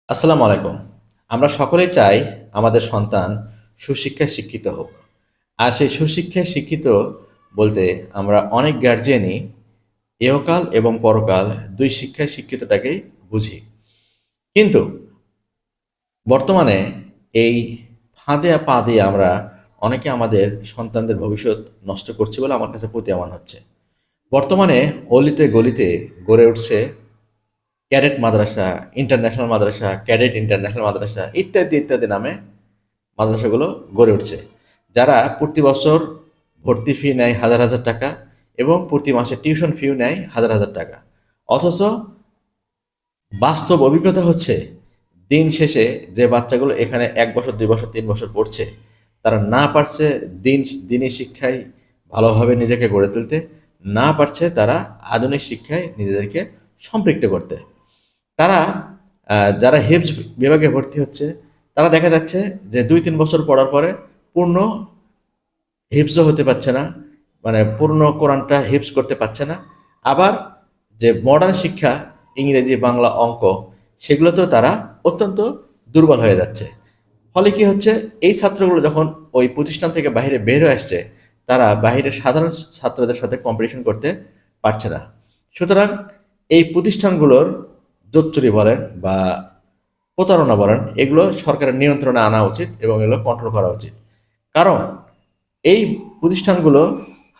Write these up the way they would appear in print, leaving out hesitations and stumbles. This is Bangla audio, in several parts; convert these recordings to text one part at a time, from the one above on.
আসসালামু আলাইকুম। আমরা সকলেই চাই আমাদের সন্তান সুশিক্ষায় শিক্ষিত হোক। আর সেই সুশিক্ষায় শিক্ষিত বলতে আমরা অনেক গার্জিয়ানই ইহকাল এবং পরকাল ২ শিক্ষায় শিক্ষিতটাকেই বুঝি। কিন্তু বর্তমানে এই ফাঁদে পা দিয়ে আমরা অনেকে আমাদের সন্তানদের ভবিষ্যৎ নষ্ট করছি বলে আমার কাছে প্রতীয়মান হচ্ছে। বর্তমানে অলিতে গলিতে গড়ে উঠছে ক্যাডেট মাদ্রাসা, ইন্টারন্যাশনাল মাদ্রাসা, ক্যাডেট ইন্টারন্যাশনাল মাদ্রাসা ইত্যাদি ইত্যাদি নামে মাদ্রাসাগুলো গড়ে উঠছে। যারা প্রতি বছর ভর্তি ফি নেয় হাজার হাজার টাকা এবং প্রতি মাসে টিউশন ফিও নেয় হাজার হাজার টাকা। অথচ বাস্তব অভিজ্ঞতা হচ্ছে দিন শেষে যে বাচ্চাগুলো এখানে ১ বছর, ২ বছর, ৩ বছর পড়ছে, তারা না পারছে দিনী শিক্ষায় ভালোভাবে নিজেকে গড়ে তুলতে, না পারছে তারা আধুনিক শিক্ষায় নিজেদেরকে সম্পৃক্ত করতে। তারা যারা হিফজ বিভাগে ভর্তি হচ্ছে, তারা দেখা যাচ্ছে যে ২-৩ বছর পড়ার পরে পূর্ণ হিফজও হতে পারছে না, মানে পূর্ণ কোরআনটা হিফজ করতে পারছে না। আবার যে মডার্ন শিক্ষা, ইংরেজি, বাংলা, অঙ্ক, সেগুলোতেও তারা অত্যন্ত দুর্বল হয়ে যাচ্ছে। ফলে কি হচ্ছে, এই ছাত্রগুলো যখন ওই প্রতিষ্ঠান থেকে বাইরে বের হয়ে আসছে, তারা বাহিরের সাধারণ ছাত্রদের সাথে কম্পিটিশন করতে পারছে না। সুতরাং এই প্রতিষ্ঠানগুলোর জোচ্চুরি বলেন বা প্রতারণা বলেন, এগুলো সরকারের নিয়ন্ত্রণে আনা উচিত এবং এগুলো কন্ট্রোল করা উচিত। কারণ এই প্রতিষ্ঠানগুলো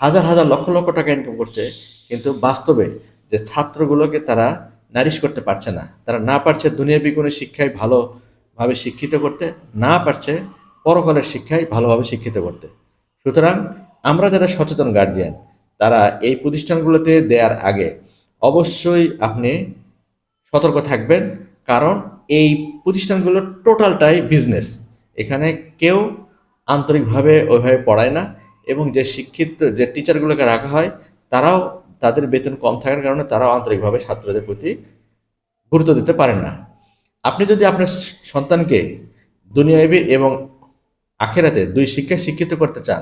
হাজার হাজার লক্ষ লক্ষ টাকা ইনকাম করছে, কিন্তু বাস্তবে যে ছাত্রগুলোকে তারা নারিশ করতে পারছে না, তারা না পারছে দুনিয়াবি কোনো শিক্ষায় ভালোভাবে শিক্ষিত করতে, না পারছে পরকালের শিক্ষায় ভালোভাবে শিক্ষিত করতে। সুতরাং আমরা যারা সচেতন গার্জিয়ান, তারা এই প্রতিষ্ঠানগুলোতে দেওয়ার আগে অবশ্যই আপনি সতর্ক থাকবেন। কারণ এই প্রতিষ্ঠানগুলোর টোটালটাই বিজনেস। এখানে কেউ আন্তরিকভাবে ওইভাবে পড়ায় না এবং যে টিচারগুলোকে রাখা হয়, তারাও তাদের বেতন কম থাকার কারণে তারাও আন্তরিকভাবে ছাত্রদের প্রতি গুরুত্ব দিতে পারেন না। আপনি যদি আপনার সন্তানকে দুনিয়াবী এবং আখেরাতে ২ শিক্ষায় শিক্ষিত করতে চান,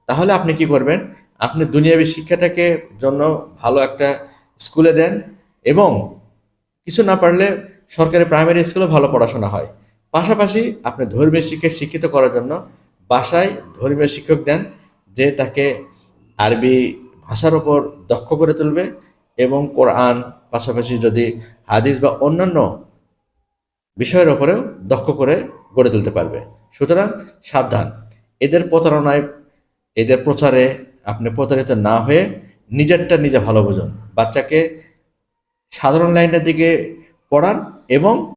তাহলে আপনি কি করবেন? আপনি দুনিয়াবী শিক্ষাটাকে জন্য ভালো একটা স্কুলে দেন এবং কিছু না পারলে সরকারি প্রাইমারি স্কুলে ভালো পড়াশোনা হয়। পাশাপাশি আপনি ধর্মীয় শিক্ষায় শিক্ষিত করার জন্য বাসায় ধর্মীয় শিক্ষক দেন, যে তাকে আরবি ভাষার উপর দক্ষ করে তুলবে এবং কোরআন, পাশাপাশি যদি হাদিস বা অন্যান্য বিষয়ের উপরেও দক্ষ করে গড়ে তুলতে পারবে। সুতরাং সাবধান, এদের প্রতারণায়, এদের প্রচারে আপনি প্রতারিত না হয়ে নিজেরটা নিজে ভালো বুঝুন। বাচ্চাকে সাধারণ লাইনের দিকে পড়ান এবং